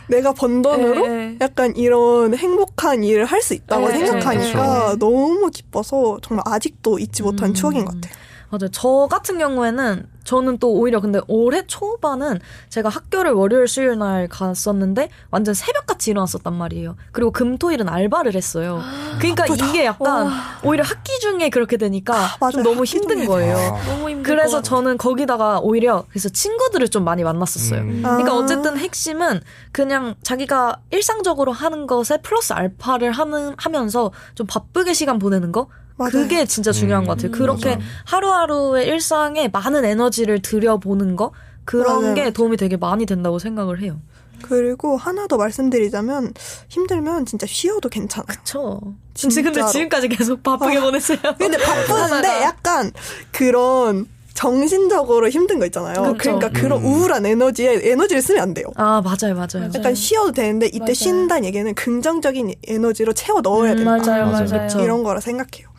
내가 번 돈으로 네. 약간 이런 행복한 일을 할 수 있다고 네, 생각하니까 너무 기뻐서 정말 아직도 잊지 못한 추억인 것 같아요. 맞아요. 저 같은 경우에는 저는 또 오히려 근데 올해 초반은 제가 학교를 월요일 수요일 날 갔었는데 완전 새벽같이 일어났었단 말이에요. 그리고 금토일은 알바를 했어요. 그러니까 이게 약간 오히려 학기 중에 그렇게 되니까 맞아요. 좀 너무 학기 힘든 중에. 거예요. 너무 힘들 그래서 것 같아요. 저는 거기다가 오히려 그래서 친구들을 좀 많이 만났었어요. 그러니까 아. 어쨌든 핵심은 그냥 자기가 일상적으로 하는 것에 플러스 알파를 하면서 좀 바쁘게 시간 보내는 거? 맞아요. 그게 진짜 중요한 것 같아요. 그렇게 맞아요. 하루하루의 일상에 많은 에너지를 들여보는 거? 그런 맞아요. 게 도움이 되게 많이 된다고 생각을 해요. 그리고 하나 더 말씀드리자면 힘들면 진짜 쉬어도 괜찮아요. 그쵸. 진짜로. 근데 지금까지 계속 바쁘게 보냈어요. 근데 바쁘는데 약간 그런 정신적으로 힘든 거 있잖아요. 그쵸. 그러니까 그런 우울한 에너지에 에너지를 쓰면 안 돼요. 아, 맞아요. 약간 쉬어도 되는데 이때 맞아요. 쉰다는 얘기는 긍정적인 에너지로 채워 넣어야 된다. 맞아요. 그쵸. 이런 거라 생각해요.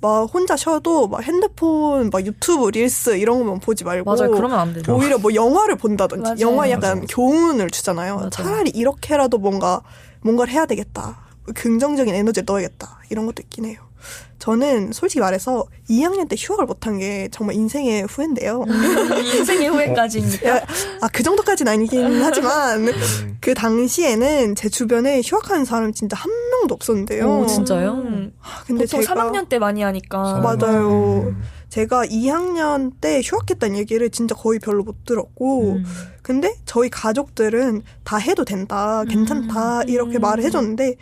막 혼자 쉬어도 막 핸드폰, 막 유튜브 릴스 이런 것만 보지 말고 맞아요. 그러면 안 돼요. 오히려 뭐 영화를 본다든지 맞아요. 영화에 약간 맞아. 교훈을 주잖아요. 맞아요. 차라리 이렇게라도 뭔가를 해야 되겠다. 긍정적인 에너지를 넣어야겠다. 이런 것도 있긴 해요. 저는 솔직히 말해서 2학년 때 휴학을 못한 게 정말 인생의 후회인데요. 인생의 후회까지입니까? 그 정도까지는 아니긴 하지만 그 당시에는 제 주변에 휴학하는 사람이 진짜 한 명도 없었는데요. 오, 진짜요? 근데 보통 제가 3학년 때 많이 하니까. 맞아요. 제가 2학년 때 휴학했다는 얘기를 진짜 거의 별로 못 들었고 근데 저희 가족들은 다 해도 된다, 괜찮다 이렇게 말을 해줬는데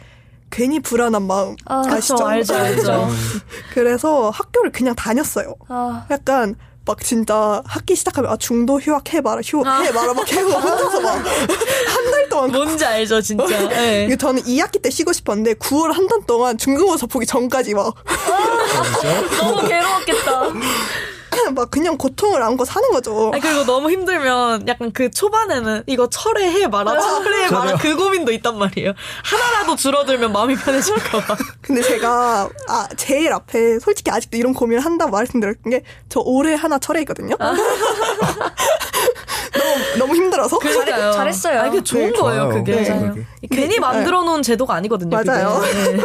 괜히 불안한 마음 아시죠? 그쵸, 알죠. 그래서 학교를 그냥 다녔어요. 아, 약간 막 진짜 학기 시작하면 중도 휴학해봐라 해봐라 막 계속 혼자서 막 한 달 동안 뭔지 알죠, 진짜. 네. 이게 저는 2학기 때 쉬고 싶었는데 9월 한 달 동안 중간고사 보기 전까지 막 너무 괴로웠겠다. 막 그냥 고통을 안고 사는 거죠. 아니, 그리고 너무 힘들면 약간 그 초반에는 이거 철회해봐라, 철회해봐라 그 고민도 있단 말이에요. 하나라도 줄어들면 마음이 편해질까봐. 근데 제가 제일 앞에 솔직히 아직도 이런 고민을 한다고 말씀드렸던 게 저 올해 하나 철회했거든요. 너무 힘들어서. 그러니까요. 잘했어요. 아니, 그게 좋은 거예요, 좋아요. 그게. 네. 그게. 괜히 만들어 놓은 제도가 아니거든요. 맞아요. 그게. 네.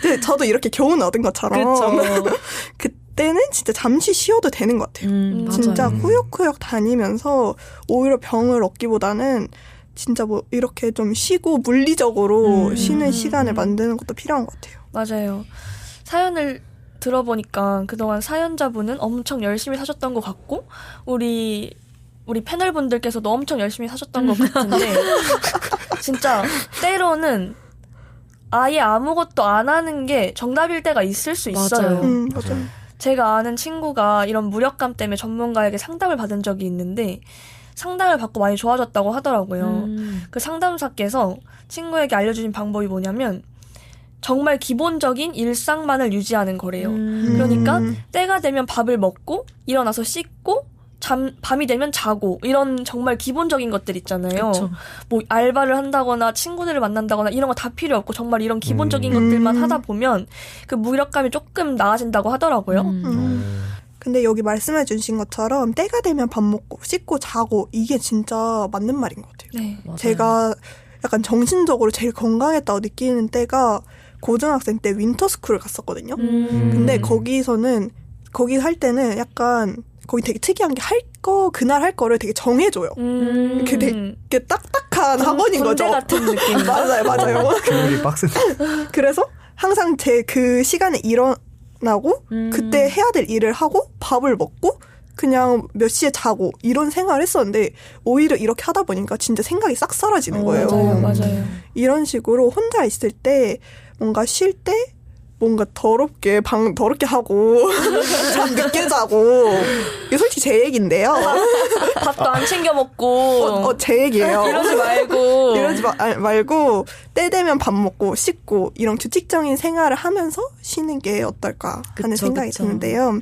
근데 저도 이렇게 교훈 얻은 것처럼 그쵸. 그때는 진짜 잠시 쉬어도 되는 것 같아요. 맞아요. 진짜 후역후역 다니면서 오히려 병을 얻기보다는 진짜 뭐 이렇게 좀 쉬고 물리적으로 쉬는 시간을 만드는 것도 필요한 것 같아요. 맞아요. 사연을 들어보니까 그동안 사연자분은 엄청 열심히 사셨던 것 같고 우리 패널분들께서도 엄청 열심히 사셨던 것 같은데 진짜 때로는 아예 아무것도 안 하는 게 정답일 때가 있을 수 있어요. 맞아요. 제가 아는 친구가 이런 무력감 때문에 전문가에게 상담을 받은 적이 있는데 상담을 받고 많이 좋아졌다고 하더라고요. 그 상담사께서 친구에게 알려주신 방법이 뭐냐면 정말 기본적인 일상만을 유지하는 거래요. 그러니까 때가 되면 밥을 먹고 일어나서 씻고 밤이 되면 자고 이런 정말 기본적인 것들 있잖아요. 그쵸. 뭐 알바를 한다거나 친구들을 만난다거나 이런 거 다 필요 없고 정말 이런 기본적인 것들만 하다 보면 그 무력감이 조금 나아진다고 하더라고요. 근데 여기 말씀해 주신 것처럼 때가 되면 밥 먹고 씻고 자고 이게 진짜 맞는 말인 것 같아요. 네. 맞아요. 제가 약간 정신적으로 제일 건강했다고 느끼는 때가 고등학생 때 윈터스쿨을 갔었거든요. 근데 거기 할 때는 약간 거기 되게 특이한 게 그날 할 거를 되게 정해줘요. 이렇게 되게 딱딱한 학원인 거죠. 군대 같은 느낌. 맞아요. 교육이 빡센. 그래서 항상 제 그 시간에 일어나고 그때 해야 될 일을 하고 밥을 먹고 그냥 몇 시에 자고 이런 생활을 했었는데 오히려 이렇게 하다 보니까 진짜 생각이 싹 사라지는 거예요. 맞아요. 이런 식으로 혼자 있을 때 뭔가 쉴 때 뭔가 더럽게 하고 잠 늦게 자고 이게 솔직히 제 얘기인데요. 밥도 안 챙겨 먹고 제 얘기예요. 이러지 말고 말고 때 되면 밥 먹고 씻고 이런 규칙적인 생활을 하면서 쉬는 게 어떨까 하는 생각이 드는데요.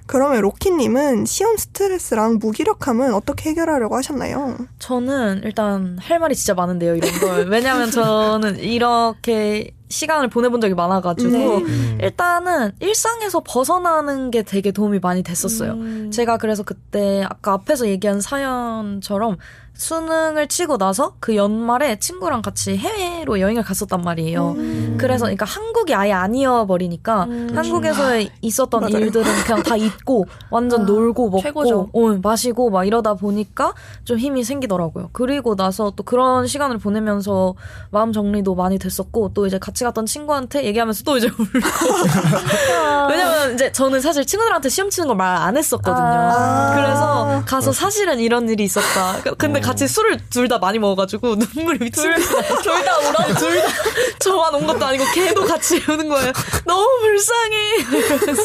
그러면 로키님은 시험 스트레스랑 무기력함은 어떻게 해결하려고 하셨나요? 저는 일단 할 말이 진짜 많은데요, 이런 걸. 왜냐면 저는 이렇게 시간을 보내본 적이 많아가지고 일단은 일상에서 벗어나는 게 되게 도움이 많이 됐었어요. 제가 그래서 그때 아까 앞에서 얘기한 사연처럼 수능을 치고 나서 그 연말에 친구랑 같이 해외로 여행을 갔었단 말이에요. 그래서 그러니까 한국이 아예 아니어버리니까 한국에서 있었던 맞아요. 일들은 그냥 다 잊고 완전 놀고 먹고 최고죠. 마시고 막 이러다 보니까 좀 힘이 생기더라고요. 그리고 나서 또 그런 시간을 보내면서 마음 정리도 많이 됐었고 또 이제 같이 갔던 친구한테 얘기하면서 또 이제 울고 왜냐면 이제 저는 사실 친구들한테 시험 치는 걸 말 안 했었거든요. 그래서 가서 사실은 이런 일이 있었다. 근데 같이 술을 둘 다 많이 먹어가지고 눈물이 미친 둘 다 울어. 둘 다 저만 온 것도 아니고 걔도 같이 우는 거예요. 너무 불쌍해. 이러면서.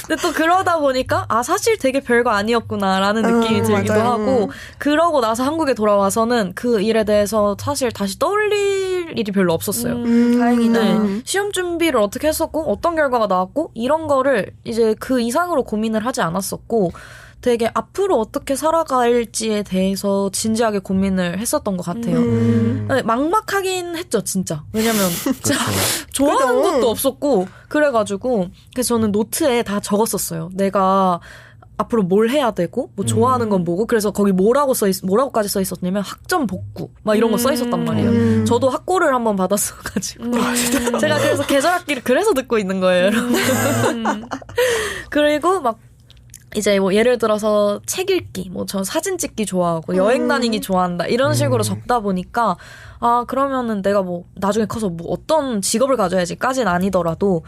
근데 또 그러다 보니까 사실 되게 별거 아니었구나라는 느낌이 들기도 맞아요. 하고 그러고 나서 한국에 돌아와서는 그 일에 대해서 사실 다시 떠올릴 일이 별로 없었어요. 다행이다. 네. 시험 준비를 어떻게 했었고 어떤 결과가 나왔고 이런 거를 이제 그 이상으로 고민을 하지 않았었고 되게 앞으로 어떻게 살아갈지에 대해서 진지하게 고민을 했었던 것 같아요. 네, 막막하긴 했죠, 진짜. 왜냐면 진짜 좋아하는 것도 없었고 그래가지고 그래서 저는 노트에 다 적었었어요. 내가 앞으로 뭘 해야 되고 뭐 좋아하는 건 뭐고 그래서 거기 뭐라고까지 써 있었냐면 학점 복구 막 이런 거 써 있었단 말이에요. 저도 학고를 한번 받았어가지고 제가 그래서 계절학기를 그래서 듣고 있는 거예요, 여러분. 그리고 막 이제 뭐 예를 들어서 책 읽기, 뭐 저 사진 찍기 좋아하고 여행 다니기 좋아한다 이런 식으로 적다 보니까 그러면은 내가 뭐 나중에 커서 뭐 어떤 직업을 가져야지까지는 아니더라도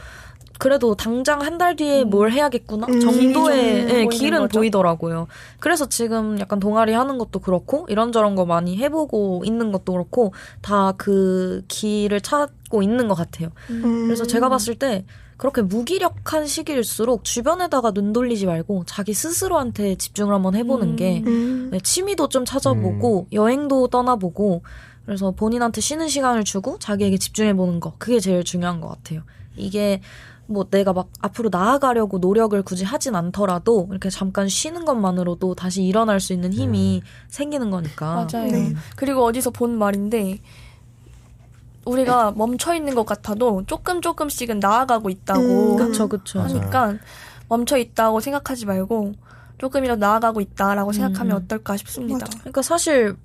그래도 당장 한 달 뒤에 뭘 해야겠구나 정도의 길은 보이더라고요. 그래서 지금 약간 동아리 하는 것도 그렇고 이런저런 거 많이 해보고 있는 것도 그렇고 다 그 길을 찾고 있는 것 같아요. 그래서 제가 봤을 때 그렇게 무기력한 시기일수록 주변에다가 눈 돌리지 말고 자기 스스로한테 집중을 한번 해보는 게 취미도 좀 찾아보고 여행도 떠나보고 그래서 본인한테 쉬는 시간을 주고 자기에게 집중해보는 거 그게 제일 중요한 것 같아요. 이게 뭐 내가 막 앞으로 나아가려고 노력을 굳이 하진 않더라도 이렇게 잠깐 쉬는 것만으로도 다시 일어날 수 있는 힘이 생기는 거니까. 맞아요. 그리고 어디서 본 말인데 우리가 멈춰 있는 것 같아도 조금씩은 나아가고 있다고 그쵸. 하니까 멈춰 있다고 생각하지 말고 조금이라도 나아가고 있다라고 생각하면 어떨까 싶습니다. 그러니까 사실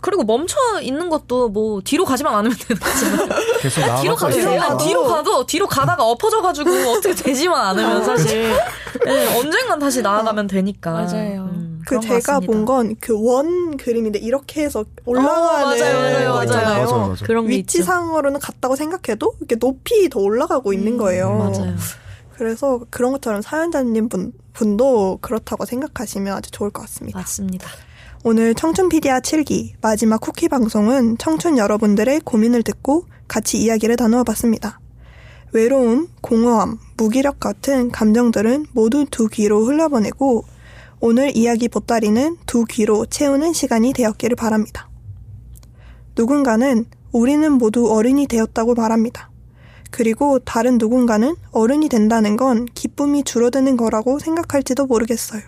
그리고 멈춰 있는 것도 뭐 뒤로 가지만 않으면 되는 거잖아요. 계속 나아가고 있어요. 뒤로 가다가 엎어져가지고 어떻게 되지만 않으면 사실 언젠간 다시 나아가면 되니까. 맞아요. 그 제가 본 건 그 원 그림인데 이렇게 해서 올라가는 거 있잖아요. 맞아. 그런 게 위치상으로는 같다고 생각해도 이렇게 높이 더 올라가고 있는 거예요. 맞아요. 그래서 그런 것처럼 사연자님 분도 그렇다고 생각하시면 아주 좋을 것 같습니다. 맞습니다. 오늘 청춘피디아 7기 마지막 쿠키 방송은 청춘 여러분들의 고민을 듣고 같이 이야기를 나누어 봤습니다. 외로움, 공허함, 무기력 같은 감정들은 모두 두 귀로 흘려보내고 오늘 이야기 보따리는 두 귀로 채우는 시간이 되었기를 바랍니다. 누군가는 우리는 모두 어른이 되었다고 말합니다. 그리고 다른 누군가는 어른이 된다는 건 기쁨이 줄어드는 거라고 생각할지도 모르겠어요.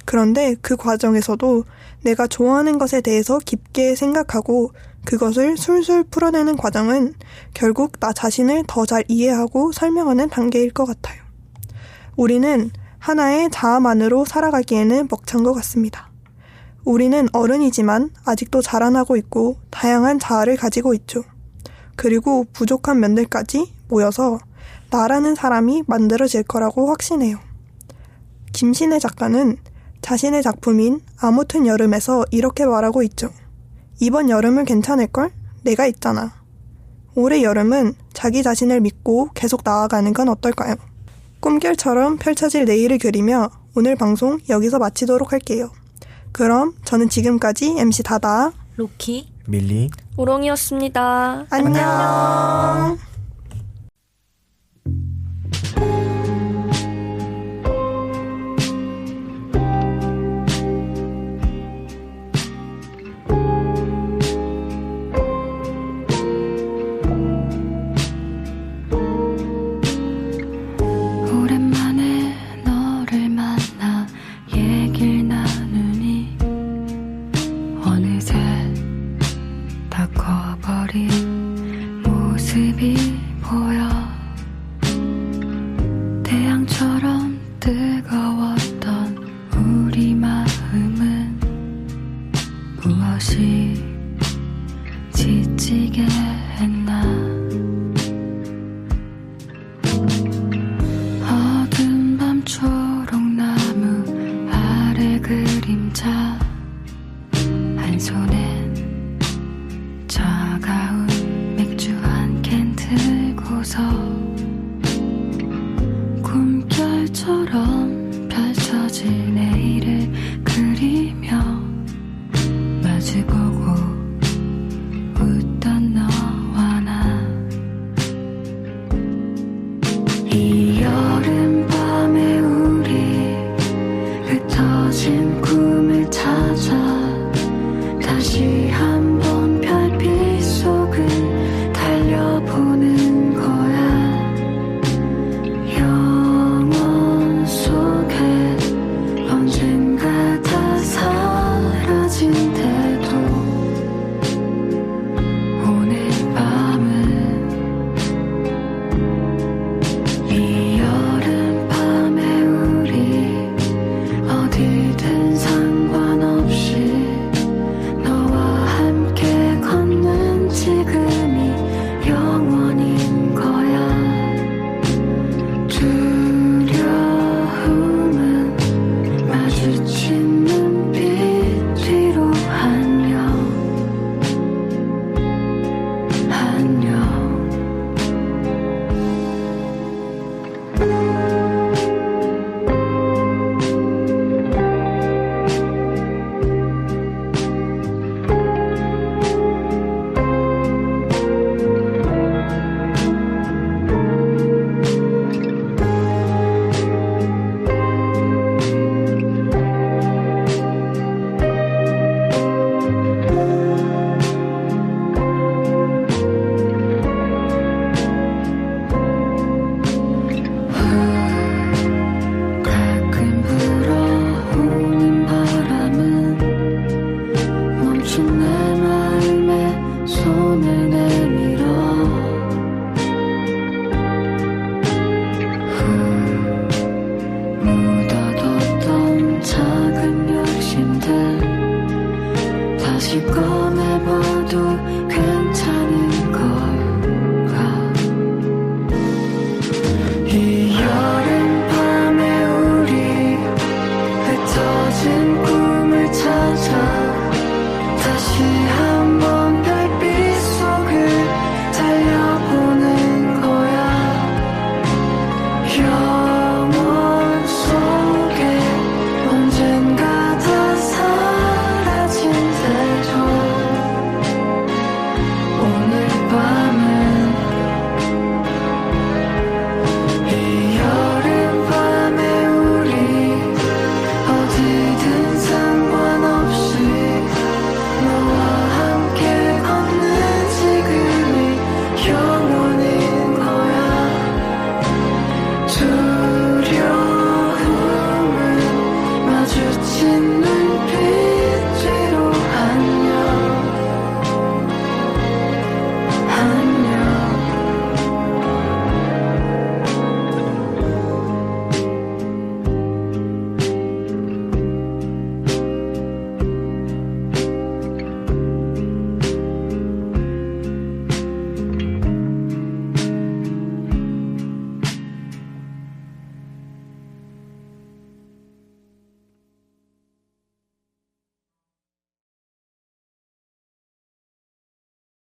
그런데 그 과정에서도 내가 좋아하는 것에 대해서 깊게 생각하고 그것을 술술 풀어내는 과정은 결국 나 자신을 더 잘 이해하고 설명하는 단계일 것 같아요. 우리는 하나의 자아만으로 살아가기에는 벅찬 것 같습니다. 우리는 어른이지만 아직도 자라나고 있고 다양한 자아를 가지고 있죠. 그리고 부족한 면들까지 모여서 나라는 사람이 만들어질 거라고 확신해요. 김신혜 작가는 자신의 작품인 아무튼 여름에서 이렇게 말하고 있죠. 이번 여름은 괜찮을걸? 내가 있잖아. 올해 여름은 자기 자신을 믿고 계속 나아가는 건 어떨까요? 꿈결처럼 펼쳐질 내일을 그리며 오늘 방송 여기서 마치도록 할게요. 그럼 저는 지금까지 MC 다다, 로키, 밀리, 우롱이었습니다. 안녕. 오랜만에 너를 만나 얘길 나누니 어느새 다 커버린 모습이 보여. 태양처럼 뜨거웠던 우리 마음은 무엇이 지치게 했나. 어두운 밤 초록나무 아래 그림자, 한 손엔 차가운 맥주 한 캔 들고서 꿈결처럼 펼쳐질 내일을